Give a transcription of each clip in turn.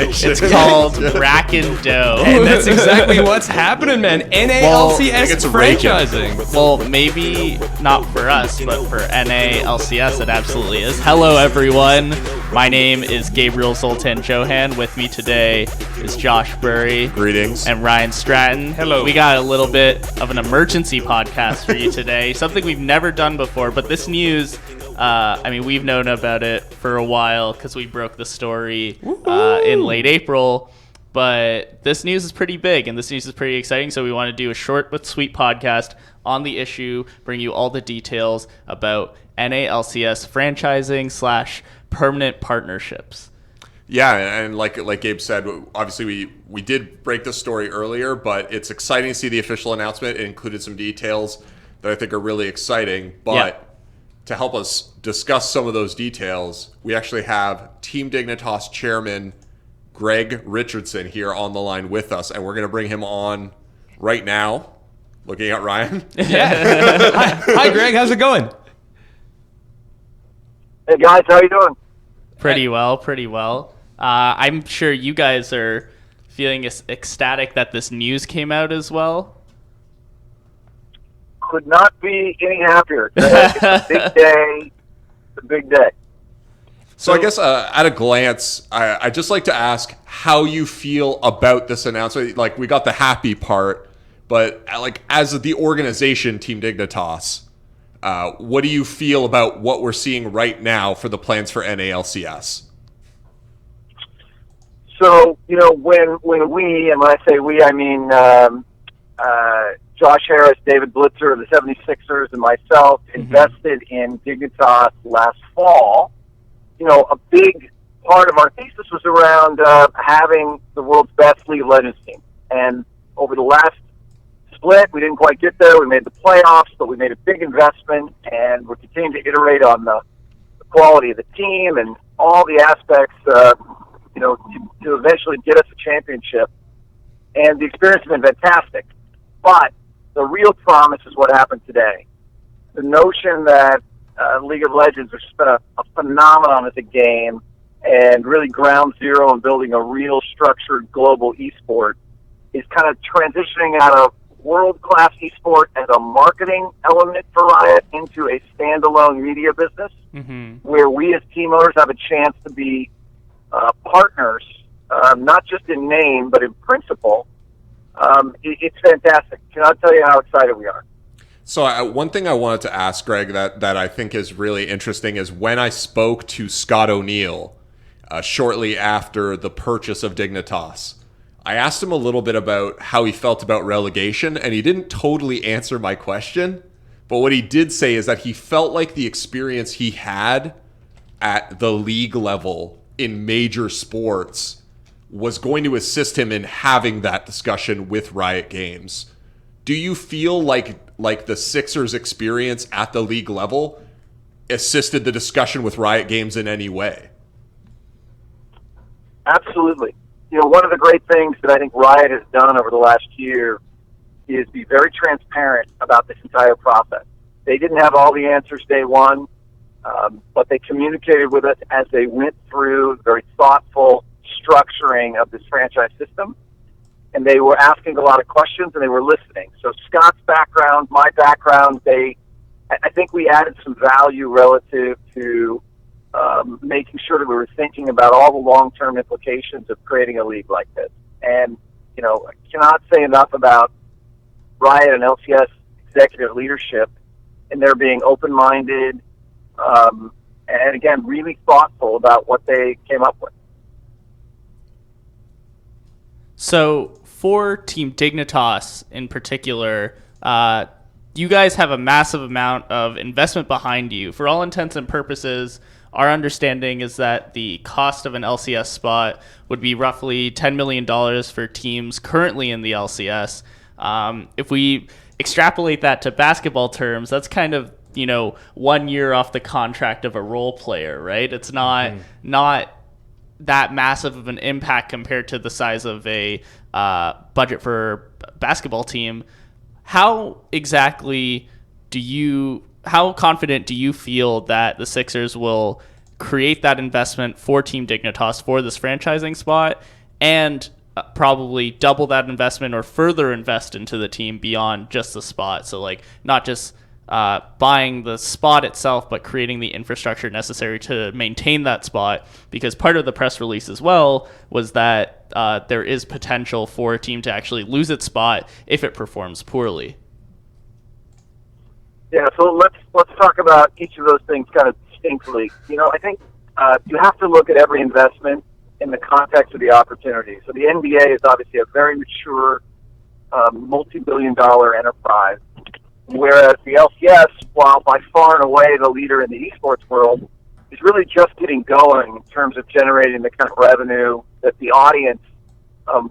It's called Bracken Dough. And that's exactly what's happening, man. NA LCS Franchising. Well, maybe not for us, but for NA LCS, it absolutely is. Hello, everyone. My name is Gabriel Zoltan Johan. With me today is Josh Burry. Greetings. And Ryan Stratton. Hello. We got a little bit of an emergency podcast for you today. Something we've never done before, but this news... we've known about it for a while because we broke the story in late April, but this news is pretty big and this news is pretty exciting, so we want to do a short but sweet podcast on the issue, bring you all the details about NA LCS franchising / permanent partnerships. Yeah, and like Gabe said, obviously we did break the story earlier, but it's exciting to see the official announcement. It included some details that I think are really exciting, but... Yeah. To help us discuss some of those details, we actually have Team Dignitas chairman Greg Richardson here on the line with us, and we're going to bring him on right now. Looking at Ryan. Yeah. Hi, Greg. How's it going? Hey, guys. How you doing? Pretty well. I'm sure you guys are feeling ecstatic that this news came out as well. Could not be any happier. It's a big day. It's a big day. So I guess at a glance, I'd just like to ask how you feel about this announcement. Like, we got the happy part, but like as the organization, Team Dignitas, what do you feel about what we're seeing right now for the plans for NA LCS? So, when we, and when I say we, I mean Josh Harris, David Blitzer of the 76ers, and myself invested in Dignitas last fall. A big part of our thesis was around having the world's best League of Legends team. And over the last split, we didn't quite get there. We made the playoffs, but we made a big investment, and we're continuing to iterate on the quality of the team and all the aspects, to eventually get us a championship. And the experience has been fantastic. But the real promise is what happened today. The notion that League of Legends, which has been a phenomenon as a game and really ground zero in building a real structured global esport, is kind of transitioning out of world-class esport as a marketing element for Riot into a standalone media business, where we as team owners have a chance to be partners, not just in name, but in principle. It's fantastic. Cannot tell you how excited we are. So one thing I wanted to ask, Greg, that I think is really interesting is when I spoke to Scott O'Neill shortly after the purchase of Dignitas, I asked him a little bit about how he felt about relegation, and he didn't totally answer my question. But what he did say is that he felt like the experience he had at the league level in major sports was going to assist him in having that discussion with Riot Games. Do you feel like the Sixers experience at the league level assisted the discussion with Riot Games in any way? Absolutely. One of the great things that I think Riot has done over the last year is be very transparent about this entire process. They didn't have all the answers day one, but they communicated with us as they went through very thoughtful structuring of this franchise system, and they were asking a lot of questions and they were listening. So Scott's background, my background, I think we added some value relative to making sure that we were thinking about all the long-term implications of creating a league like this. And, I cannot say enough about Riot and LCS executive leadership and their being open-minded, and again, really thoughtful about what they came up with. So for Team Dignitas in particular, you guys have a massive amount of investment behind you. For all intents and purposes, our understanding is that the cost of an LCS spot would be roughly $10 million for teams currently in the LCS. If we extrapolate that to basketball terms, that's kind of 1 year off the contract of a role player, right? It's not that massive of an impact compared to the size of a budget for a basketball team. How exactly how confident do you feel that the Sixers will create that investment for Team Dignitas for this franchising spot, and probably double that investment or further invest into the team beyond just the spot. So like not just buying the spot itself, but creating the infrastructure necessary to maintain that spot, because part of the press release as well was that there is potential for a team to actually lose its spot if it performs poorly. Yeah, so let's talk about each of those things kind of distinctly. I think you have to look at every investment in the context of the opportunity. So the NBA is obviously a very mature, multi-billion-dollar enterprise, whereas the LCS, while by far and away the leader in the eSports world, is really just getting going in terms of generating the kind of revenue that the audience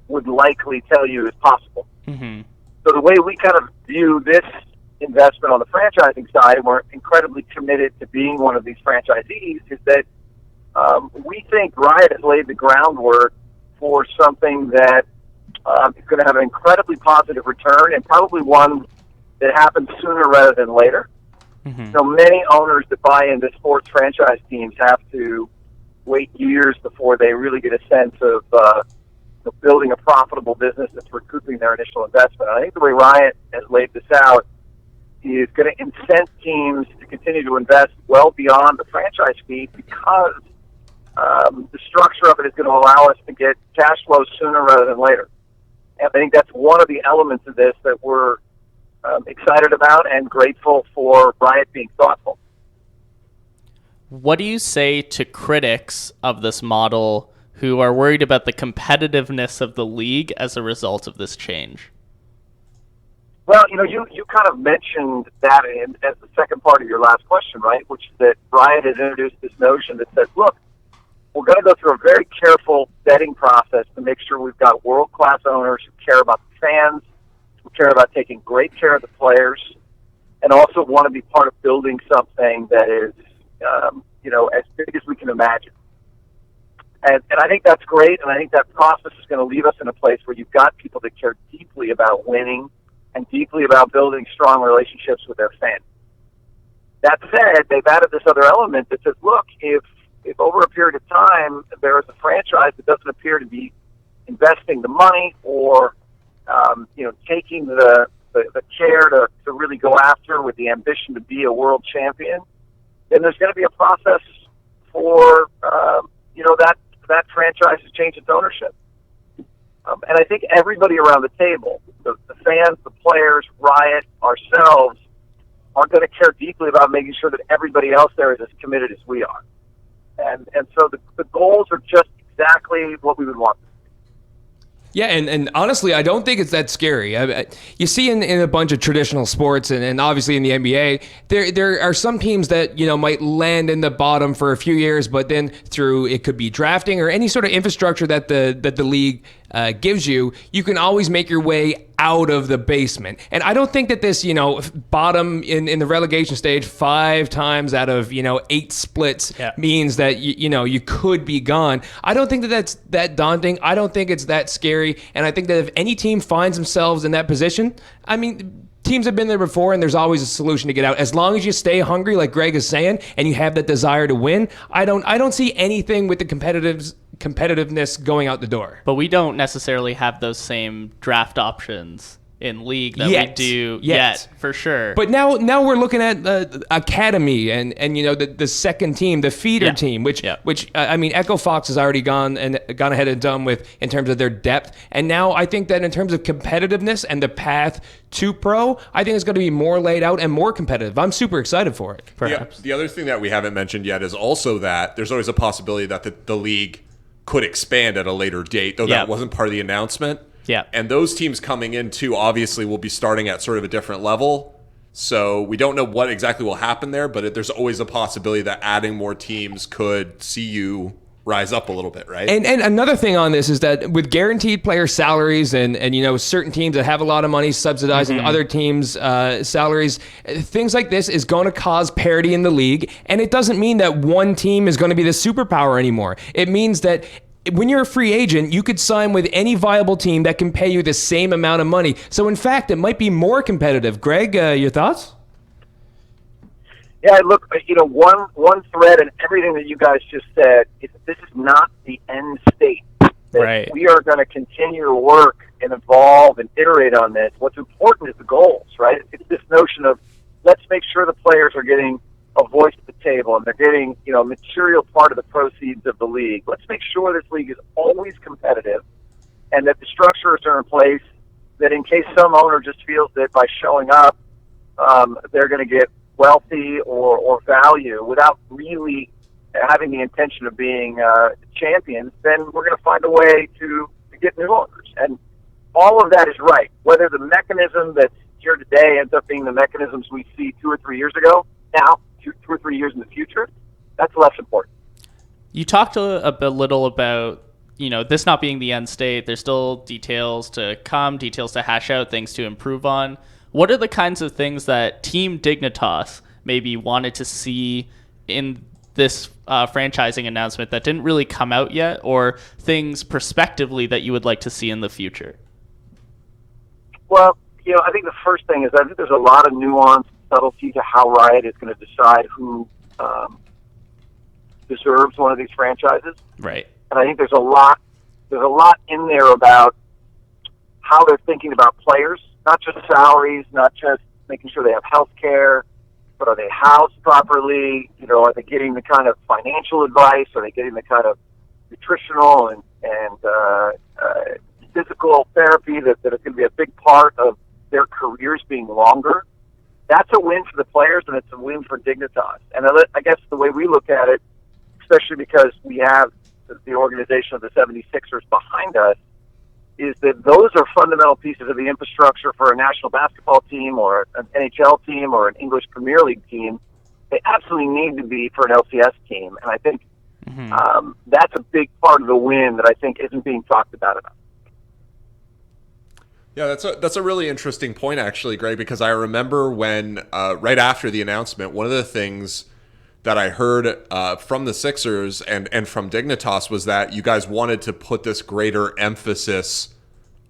would likely tell you is possible. Mm-hmm. So the way we kind of view this investment on the franchising side, and we're incredibly committed to being one of these franchisees, is that we think Riot has laid the groundwork for something that is going to have an incredibly positive return, and probably one that happens sooner rather than later. Mm-hmm. So many owners that buy into sports franchise teams have to wait years before they really get a sense of building a profitable business that's recouping their initial investment. I think the way Riot has laid this out is going to incent teams to continue to invest well beyond the franchise fee, because the structure of it is going to allow us to get cash flow sooner rather than later. And I think that's one of the elements of this that we're excited about and grateful for Riot being thoughtful. What do you say to critics of this model who are worried about the competitiveness of the league as a result of this change? Well, you kind of mentioned that as the second part of your last question, right? Which is that Riot has introduced this notion that says, look, we're going to go through a very careful vetting process to make sure we've got world-class owners who care about the fans, who care about taking great care of the players, and also want to be part of building something that is, as big as we can imagine. And I think that's great, and I think that process is going to leave us in a place where you've got people that care deeply about winning and deeply about building strong relationships with their fans. That said, they've added this other element that says, look, if over a period of time there is a franchise that doesn't appear to be investing the money or taking the care to really go after with the ambition to be a world champion, then there's going to be a process for that franchise to change its ownership. And I think everybody around the table, the fans, the players, Riot, ourselves, are going to care deeply about making sure that everybody else there is as committed as we are. And so the goals are just exactly what we would want. Yeah, and honestly, I don't think it's that scary. You see in a bunch of traditional sports, and obviously in the NBA, there are some teams that might land in the bottom for a few years, but then through, it could be drafting or any sort of infrastructure that the league gives you, you can always make your way out of the basement. And I don't think that this, bottom in the relegation stage 5 times out of 8 splits means that you could be gone. I don't think that that's that daunting. I don't think it's that scary. And I think that if any team finds themselves in that position, I mean, teams have been there before, and there's always a solution to get out. As long as you stay hungry, like Greg is saying, and you have that desire to win, I don't see anything with the competitiveness going out the door. But we don't necessarily have those same draft options in league that we do yet, for sure. But now we're looking at academy and the second team, the feeder team, which I mean, Echo Fox has already gone ahead and done with in terms of their depth. And now I think that in terms of competitiveness and the path to pro, I think it's going to be more laid out and more competitive. I'm super excited for it. Perhaps. The other thing that we haven't mentioned yet is also that there's always a possibility that the league could expand at a later date, though that wasn't part of the announcement. Yeah. And those teams coming in too, obviously, will be starting at sort of a different level. So we don't know what exactly will happen there, but there's always a possibility that adding more teams could see you rise up a little bit, right? And another thing on this is that with guaranteed player salaries and certain teams that have a lot of money subsidizing other teams' salaries, things like this is going to cause parity in the league. And it doesn't mean that one team is going to be the superpower anymore. It means that when you're a free agent, you could sign with any viable team that can pay you the same amount of money. So, in fact, it might be more competitive. Greg, your thoughts? Yeah, look, one thread in everything that you guys just said is that this is not the end state. That Right. we are going to continue to work and evolve and iterate on this. What's important is the goals, right? It's this notion of let's make sure the players are getting a voice at the table and they're getting, a material part of the proceeds of the league. Let's make sure this league is always competitive and that the structures are in place that in case some owner just feels that by showing up, they're going to get wealthy or value without really having the intention of being champions, then we're going to find a way to get new owners. And all of that is right. Whether the mechanism that's here today ends up being the mechanisms we see 2 or 3 years ago, now 2 or 3 years in the future, that's less important. You talked a little about, this not being the end state. There's still details to come, details to hash out, things to improve on. What are the kinds of things that Team Dignitas maybe wanted to see in this franchising announcement that didn't really come out yet, or things prospectively that you would like to see in the future? Well, I think the first thing is I think there's a lot of nuance and subtlety to how Riot is going to decide who deserves one of these franchises. Right. And I think there's a lot in there about how they're thinking about players, not just salaries, not just making sure they have health care, but are they housed properly? Are they getting the kind of financial advice? Are they getting the kind of nutritional and physical therapy that is going to be a big part of their careers being longer? That's a win for the players, and it's a win for Dignitas. And I guess the way we look at it, especially because we have the organization of the 76ers behind us, is that those are fundamental pieces of the infrastructure for a national basketball team or an NHL team or an English Premier League team. They absolutely need to be for an LCS team. And I think that's a big part of the win that I think isn't being talked about enough. Yeah, that's a really interesting point, actually, Greg, because I remember when, right after the announcement, one of the things that I heard from the Sixers and from Dignitas was that you guys wanted to put this greater emphasis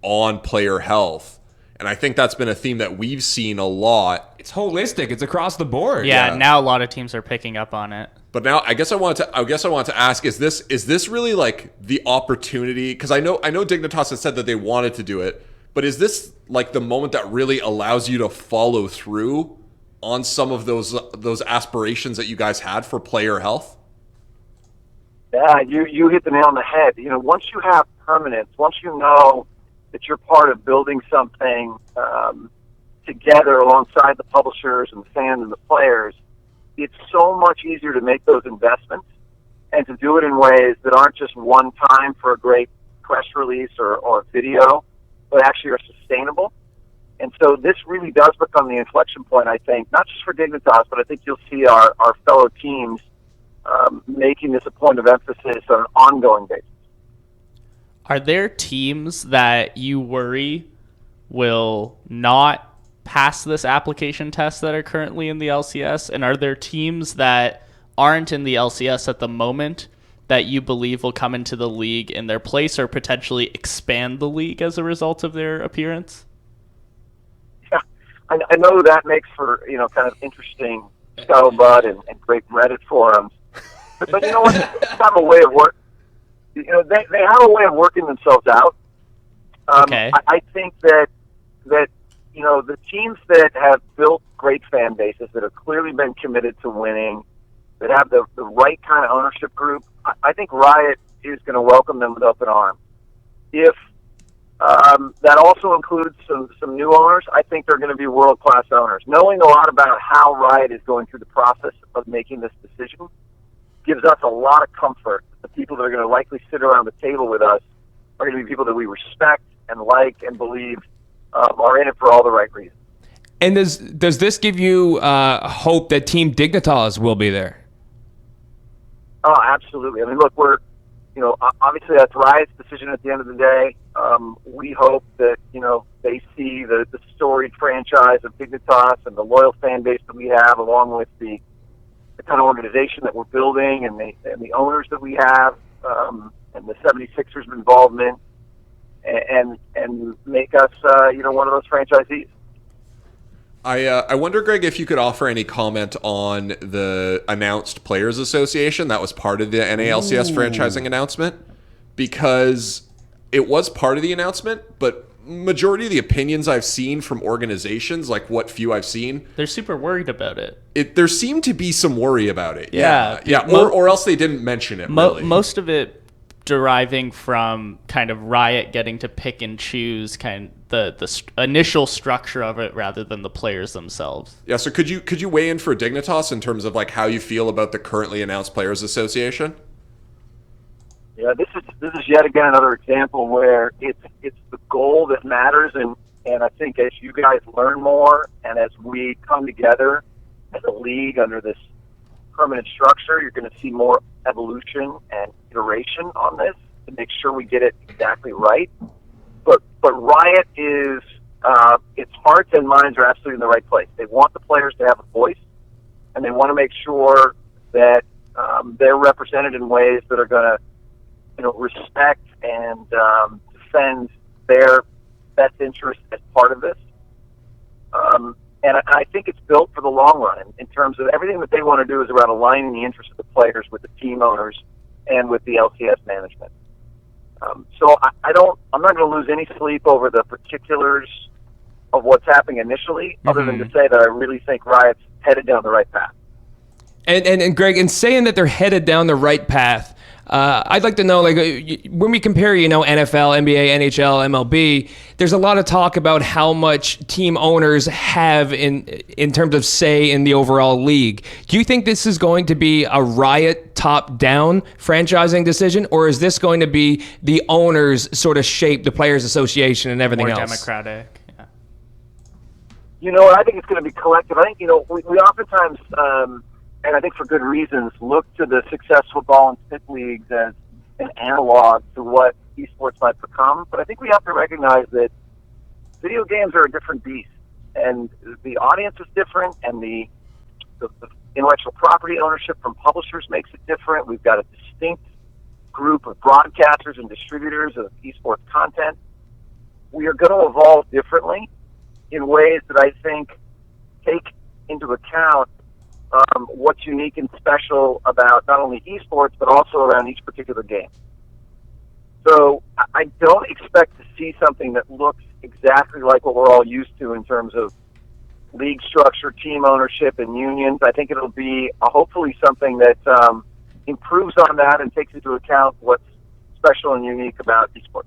on player health. And I think that's been a theme that we've seen a lot. It's holistic. It's across the board. Yeah, now a lot of teams are picking up on it. But now I guess I want to ask, is this really like the opportunity? Because I know Dignitas has said that they wanted to do it, but is this like the moment that really allows you to follow through on some of those aspirations that you guys had for player health? Yeah, you hit the nail on the head. Once you have permanence, once you know that you're part of building something together alongside the publishers and the fans and the players, it's so much easier to make those investments and to do it in ways that aren't just one time for a great press release or video, but actually are sustainable. And so this really does become the inflection point, I think, not just for Dignitas, but I think you'll see our fellow teams making this a point of emphasis on an ongoing basis. Are there teams that you worry will not pass this application test that are currently in the LCS? And are there teams that aren't in the LCS at the moment that you believe will come into the league in their place or potentially expand the league as a result of their appearance? I know that makes for, kind of interesting scuttlebutt and great Reddit forums. But you know what? They have a way of they have a way of working themselves out. Okay. I think that the teams that have built great fan bases, that have clearly been committed to winning, that have the right kind of ownership group, I think Riot is going to welcome them with open arms. If that also includes some new owners, I think they're going to be world-class owners. Knowing a lot about how Riot is going through the process of making this decision gives us a lot of comfort. The people that are going to likely sit around the table with us are going to be people that we respect and like and believe are in it for all the right reasons. And does this give you hope that Team Dignitas will be there? Oh, absolutely. I mean, look, we're, obviously that's Riot's decision at the end of the day. We hope that, they see the storied franchise of Dignitas and the loyal fan base that we have, along with the kind of organization that we're building and the owners that we have, and the 76ers involvement, and make us, one of those franchisees. I wonder, Greg, if you could offer any comment on the announced Players Association that was part of the NA LCS franchising announcement, because it was part of the announcement, but majority of the opinions I've seen from organizations, like what few I've seen, They're super worried about it. there seemed to be some worry about it. Yeah. Or else they didn't mention it. Really. Most of it deriving from kind of Riot getting to pick and choose the initial structure of it rather than the players themselves. Yeah. So could you weigh in for Dignitas in terms of like how you feel about the currently announced Players Association? Yeah, this is yet again another example where it's the goal that matters, and I think as you guys learn more and as we come together as a league under this permanent structure, you're going to see more evolution and iteration on this to make sure we get it exactly right. But Riot is its hearts and minds are absolutely in the right place. They want the players to have a voice, and they want to make sure that they're represented in ways that are going to respect and defend their best interest as part of this. And I think it's built for the long run in terms of everything that they want to do is around aligning the interests of the players with the team owners and with the LCS management. So I'm not going to lose any sleep over the particulars of what's happening initially, other than to say that I really think Riot's headed down the right path. And Greg, in saying that they're headed down the right path, I'd like to know, like, when we compare, NFL, NBA, NHL, MLB, there's a lot of talk about how much team owners have in terms of say in the overall league. Do you think this is going to be a Riot top-down franchising decision, or is this going to be the owners sort of shape the Players Association and everything More else? democratic. I think it's going to be collective. I think, we oftentimes, and I think for good reasons, look to the successful ball and stick leagues as an analog to what eSports might become. But I think we have to recognize that video games are a different beast, and the audience is different, and the intellectual property ownership from publishers makes it different. We've got a distinct group of broadcasters and distributors of eSports content. We are going to evolve differently in ways that I think take into account what's unique and special about not only esports, but also around each particular game. So I don't expect to see something that looks exactly like what we're all used to in terms of league structure, team ownership, and unions. I think it'll be hopefully something that improves on that and takes into account what's special and unique about esports.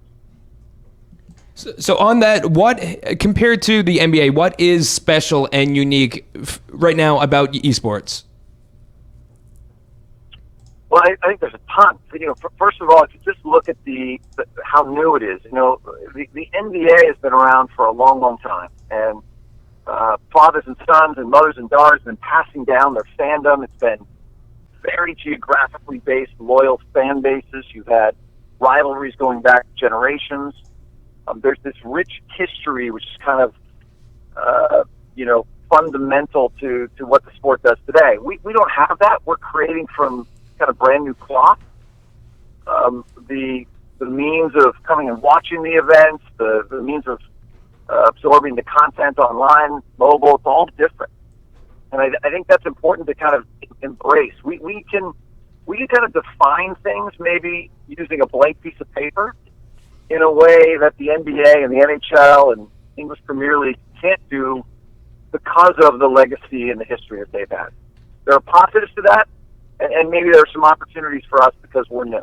So on that, what compared to the NBA, what is special and unique right now about esports? Well, I think there's a ton. First of all, if you just look at how new it is, the NBA has been around for a long, long time, and fathers and sons and mothers and daughters have been passing down their fandom. It's been very geographically based, loyal fan bases. You've had rivalries going back generations. There's this rich history, which is kind of, fundamental to what the sport does today. We don't have that. We're creating from kind of brand new cloth. The means of coming and watching the events, the means of absorbing the content online, mobile, it's all different. And I think that's important to kind of embrace. We can kind of define things maybe using a blank piece of paper in a way that the NBA and the NHL and English Premier League can't do because of the legacy and the history that they've had. There are positives to that, and maybe there are some opportunities for us because we're new.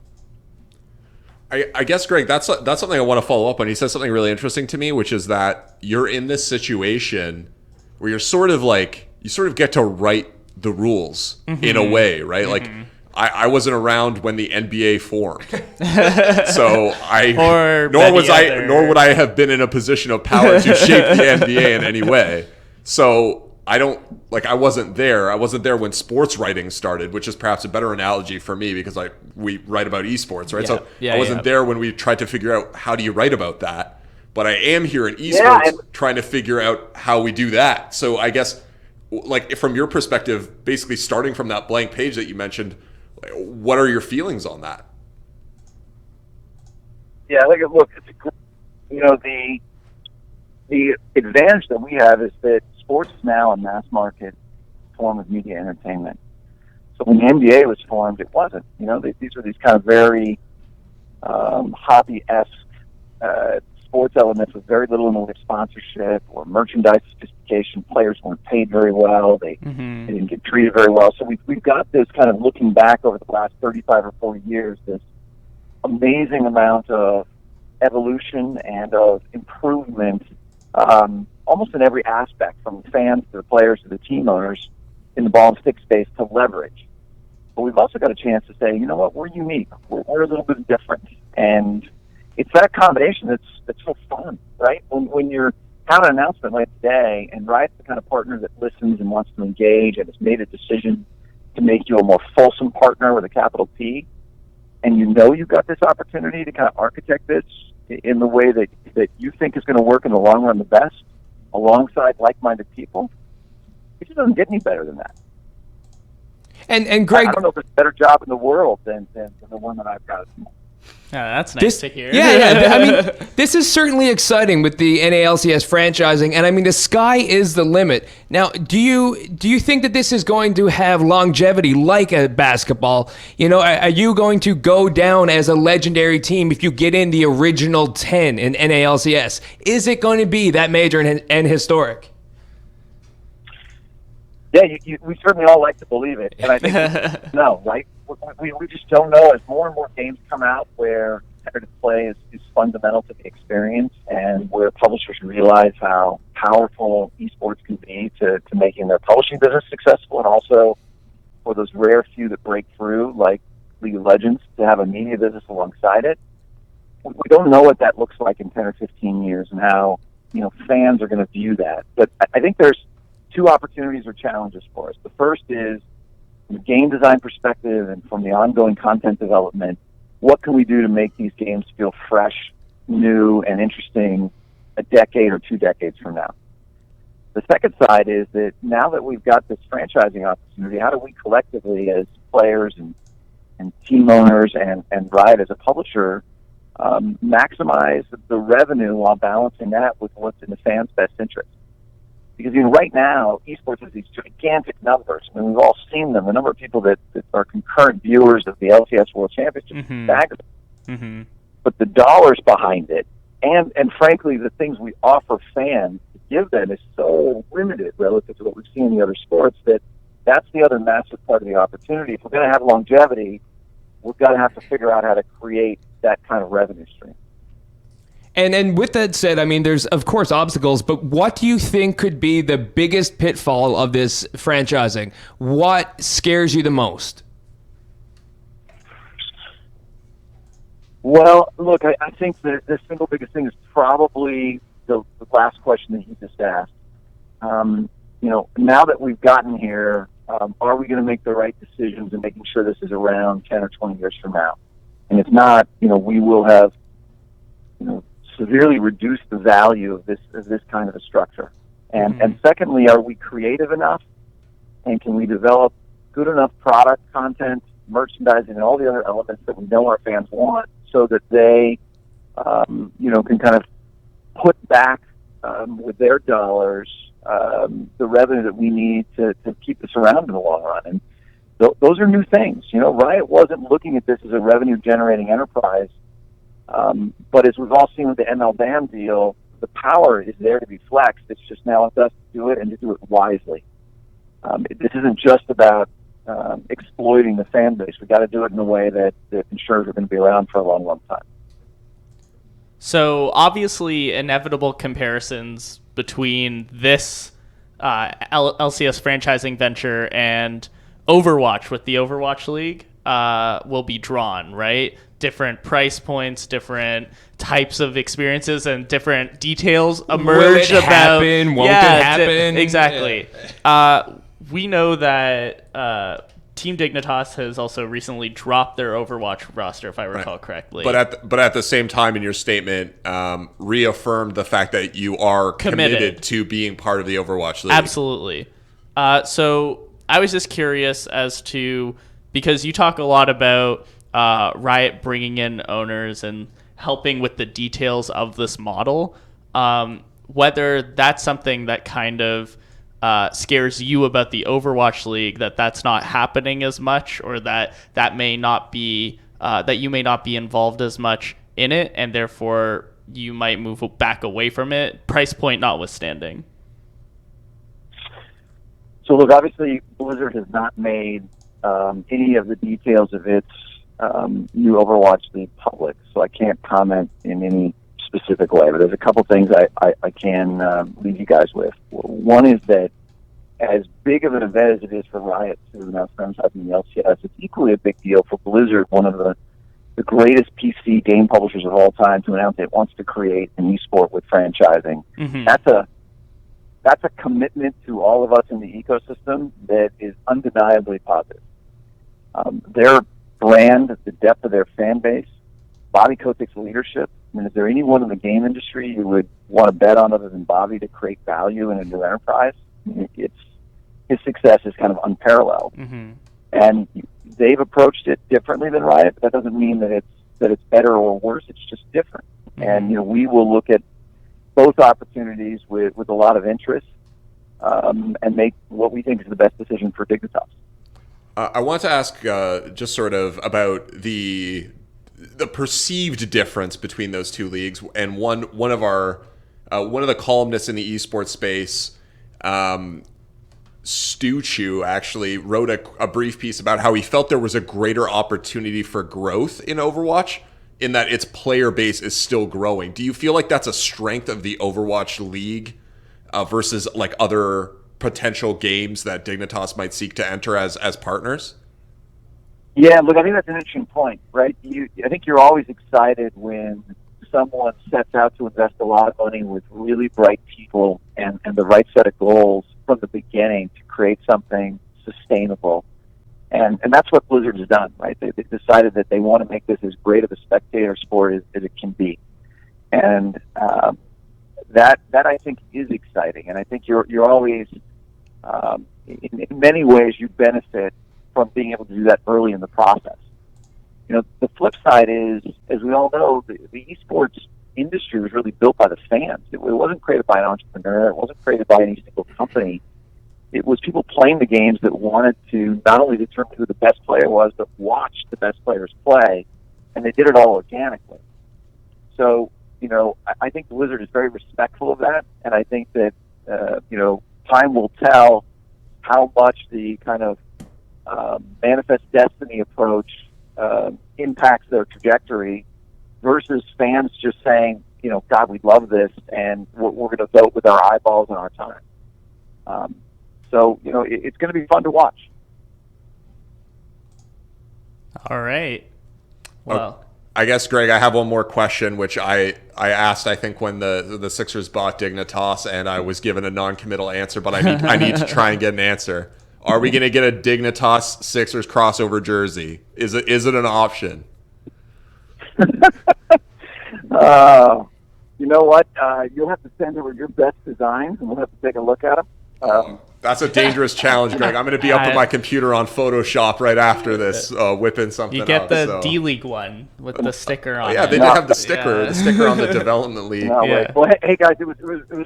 I guess, Greg, that's something I want to follow up on. He said something really interesting to me, which is that you're in this situation where you sort of get to write the rules in a way, right? Like, I wasn't around when the NBA formed, so nor would I have been in a position of power to shape the NBA in any way. So I wasn't there. I wasn't there when sports writing started, which is perhaps a better analogy for me because we write about esports, right? I wasn't there when we tried to figure out how do you write about that. But I am here in esports trying to figure out how we do that. So I guess, like, from your perspective, basically starting from that blank page that you mentioned, what are your feelings on that? Yeah, I think it's the advantage that we have is that sports is now a mass market form of media entertainment. So when the NBA was formed, it wasn't. These were these kind of very hobby-esque sports elements with very little in the way of sponsorship or merchandise sophistication. Players weren't paid very well. They didn't get treated very well. So we've got this kind of looking back over the last 35 or 40 years, this amazing amount of evolution and of improvement almost in every aspect, from the fans to the players to the team owners in the ball and stick space to leverage. But we've also got a chance to say, you know what, we're unique. We're a little bit different. And it's that combination that's so fun, right? When you're having an announcement like today, and Riot's the kind of partner that listens and wants to engage and has made a decision to make you a more fulsome partner with a capital P, and you've got this opportunity to kind of architect this in the way that you think is going to work in the long run the best, alongside like-minded people, it just doesn't get any better than that. And Greg, I don't know if there's a better job in the world than the one that I've got. Yeah, that's nice to hear. Yeah. I mean, this is certainly exciting with the NA LCS franchising, and I mean, the sky is the limit. Now, do you think that this is going to have longevity like a basketball? Are you going to go down as a legendary team if you get in the original 10 in NA LCS? Is it going to be that major and historic? Yeah, we certainly all like to believe it, and I think no, right? We just don't know. As more and more games come out where competitive play is fundamental to the experience, and where publishers realize how powerful eSports can be to making their publishing business successful, and also for those rare few that break through, like League of Legends, to have a media business alongside it. We don't know what that looks like in 10 or 15 years, and how fans are going to view that. But I think there's two opportunities or challenges for us. The first is, from a game design perspective and from the ongoing content development, what can we do to make these games feel fresh, new, and interesting a decade or 2 decades from now? The second side is that now that we've got this franchising opportunity, how do we collectively, as players and team owners and Riot as a publisher, maximize the revenue while balancing that with what's in the fans' best interest? Because right now, eSports has these gigantic numbers. I mean, we've all seen them. The number of people that are concurrent viewers of the LCS World Championship is staggering. Mm-hmm. But the dollars behind it, and frankly, the things we offer fans to give them is so limited relative to what we've seen in the other sports, that's the other massive part of the opportunity. If we're going to have longevity, we've got to have to figure out how to create that kind of revenue stream. And with that said, I mean, there's, of course, obstacles, but what do you think could be the biggest pitfall of this franchising? What scares you the most? Well, look, I think the single biggest thing is probably the last question that you just asked. Now that we've gotten here, are we going to make the right decisions in making sure this is around 10 or 20 years from now? And if not, we will have, severely reduce the value of this kind of a structure. And secondly, are we creative enough, and can we develop good enough product, content, merchandising, and all the other elements that we know our fans want, so that they, can kind of put back with their dollars the revenue that we need to keep us around in the long run. And those are new things. Riot wasn't looking at this as a revenue-generating enterprise. But as we've all seen with the ML BAM deal, the power is there to be flexed. It's just now up to us to do it, and to do it wisely. This isn't just about exploiting the fan base. We've got to do it in a way that ensures we're going to be around for a long, long time. So obviously, inevitable comparisons between this LCS franchising venture and Overwatch with the Overwatch League will be drawn, right? Different price points, different types of experiences, and different details emerge Will it happen? Won't it happen? Exactly. Yeah. We know that Team Dignitas has also recently dropped their Overwatch roster, if I recall correctly. But at the same time, in your statement, reaffirmed the fact that you are committed to being part of the Overwatch League. Absolutely. So I was just curious as to, because you talk a lot about Riot bringing in owners and helping with the details of this model. whether that's something that kind of scares you about the Overwatch League, that's not happening as much, or that may not be that you may not be involved as much in it, and therefore you might move back away from it, price point notwithstanding. So look, obviously Blizzard has not made any of the details of its new Overwatch League public, so I can't comment in any specific way. But there's a couple things I can leave you guys with. One is that as big of an event as it is for Riot to announce franchising the LCS, it's equally a big deal for Blizzard, one of the greatest PC game publishers of all time, to announce it wants to create an esport with franchising. Mm-hmm. That's a commitment to all of us in the ecosystem that is undeniably positive. Their brand, the depth of their fan base, Bobby Kotick's leadership. I mean, is there anyone in the game industry you would want to bet on other than Bobby to create value in a new enterprise? His success is kind of unparalleled. Mm-hmm. And they've approached it differently than Riot, but that doesn't mean that it's better or worse. It's just different. Mm-hmm. And we will look at both opportunities with a lot of interest, and make what we think is the best decision for Dignitas. I want to ask just sort of about the perceived difference between those two leagues. And one of the columnists in the esports space, Stu Chu, actually wrote a brief piece about how he felt there was a greater opportunity for growth in Overwatch, in that its player base is still growing. Do you feel like that's a strength of the Overwatch League versus like other potential games that Dignitas might seek to enter as partners? Yeah, look, I think that's an interesting point, right? I think you're always excited when someone sets out to invest a lot of money with really bright people and the right set of goals from the beginning to create something sustainable. And that's what Blizzard has done, right? They decided that they want to make this as great of a spectator sport as it can be. And that I think is exciting. And I think you're always, in many ways, you benefit from being able to do that early in the process. The flip side is, as we all know, the esports industry was really built by the fans. It wasn't created by an entrepreneur. It wasn't created by any single company. It was people playing the games that wanted to not only determine who the best player was, but watch the best players play, and they did it all organically. So, I think Blizzard is very respectful of that, and I think that, time will tell how much the kind of manifest destiny approach impacts their trajectory versus fans just saying, God, we love this, and we're going to vote with our eyeballs and our time. So, it's going to be fun to watch. All right. Well, I guess, Greg, I have one more question, which I asked, I think, when the Sixers bought Dignitas, and I was given a non-committal answer, but I need to try and get an answer. Are we going to get a Dignitas Sixers crossover jersey? Is it an option? You know what? You'll have to send over your best designs, and we'll have to take a look at them. That's a dangerous challenge, Greg. I'm going to be up at my computer on Photoshop right after this, whipping something up. You get the D-League one with the sticker on it. Yeah, they did have the sticker. Yeah. The sticker on the development league. No, yeah. Well, hey guys, it was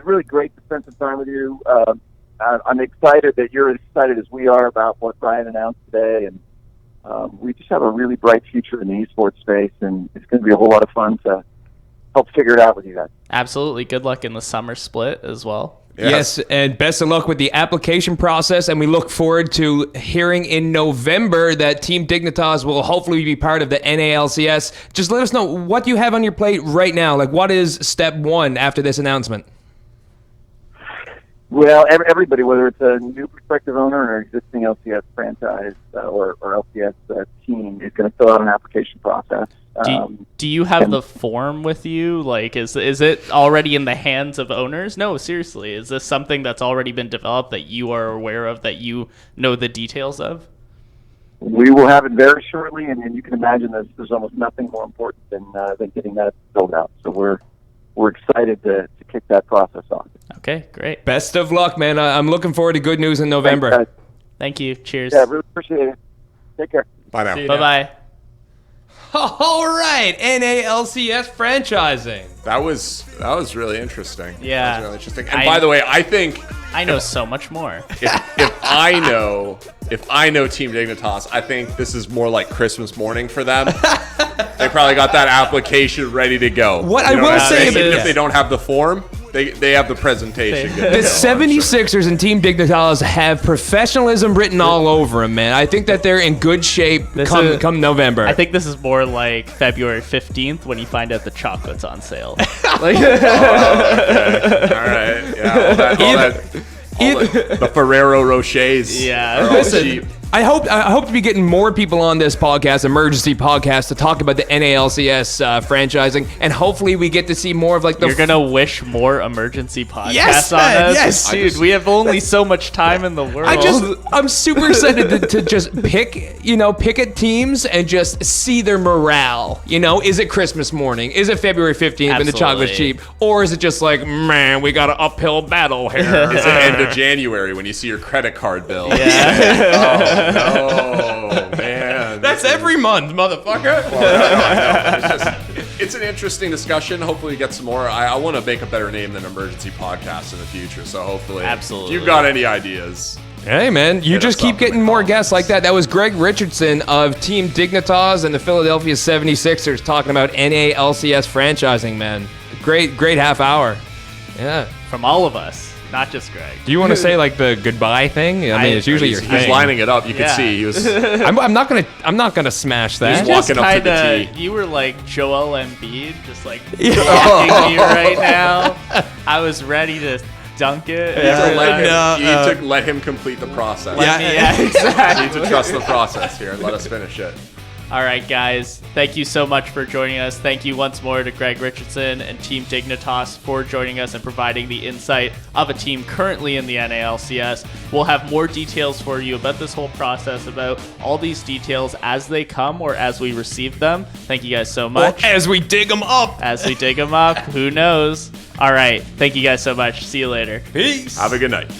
really great to spend some time with you. I'm excited that you're as excited as we are about what Brian announced today, and we just have a really bright future in the esports space, and it's going to be a whole lot of fun to help figure it out with you guys. Absolutely. Good luck in the summer split as well. Yes, and best of luck with the application process, and we look forward to hearing in November that Team Dignitas will hopefully be part of the NA LCS. Just let us know what you have on your plate right now. Like, what is step one after this announcement? Well, everybody, whether it's a new prospective owner or existing LCS franchise or LCS team, is going to fill out an application process. Do you have the form with you? Like, is it already in the hands of owners? No, seriously. Is this something that's already been developed that you are aware of, that you know the details of? We will have it very shortly, and you can imagine there's almost nothing more important than getting that filled out. So we're excited to kick that process off. Okay, great. Best of luck, man. I'm looking forward to good news in November. Thanks, Thank you. Cheers. Yeah, really appreciate it. Take care. Bye now. Bye-bye. All right, NA LCS Franchising. That was really interesting. Yeah. That was really interesting. And by the way, I think I know so much more. if I know Team Dignitas, I think this is more like Christmas morning for them. They probably got that application ready to go. What I will say, even if they don't have the form, they have the presentation. the 76ers and Team Dignitas have professionalism written all over them, man. I think that they're in good shape come November. I think this is more like February 15th when you find out the chocolate's on sale. Okay. All right. Yeah. The Ferrero Rochers. Yeah. Are all Listen, cheap. I hope to be getting more people on this podcast, emergency podcast, to talk about the NALCS franchising, and hopefully we get to see more of like the. You're gonna wish more emergency podcasts Yes, on man, us, yes. dude. We have only so much time in the world. I'm super excited to just pick at teams and just see their morale. Is it Christmas morning? Is it February 15th when the chocolate's cheap? Or is it just like, man, we got an uphill battle here? Is it end of January when you see your credit card bill? Yeah. Oh, man. That's every month, motherfucker. It's an interesting discussion. Hopefully we get some more. I want to make a better name than Emergency Podcast in the future. So hopefully, Absolutely. if you've got any ideas. Hey, man, you just keep getting more guests like that. That was Greg Richardson of Team Dignitas and the Philadelphia 76ers talking about NA LCS franchising, man. Great half hour. Yeah. From all of us. Not just Greg. Do you want to say like the goodbye thing? I mean, it's usually your thing. He's lining it up. You can see he was. I'm not gonna smash that. He's walking up to the tee. You were like Joel Embiid, just like blocking me right now. I was ready to dunk it. You need to let him complete the process. Yeah, exactly. You need to trust the process here and let us finish it. All right, guys. Thank you so much for joining us. Thank you once more to Greg Richardson and Team Dignitas for joining us and providing the insight of a team currently in the NALCS. We'll have more details for you about this whole process, about all these details as they come or as we receive them. Thank you guys so much. Or as we dig them up. As we dig them up, who knows? All right. Thank you guys so much. See you later. Peace. Have a good night.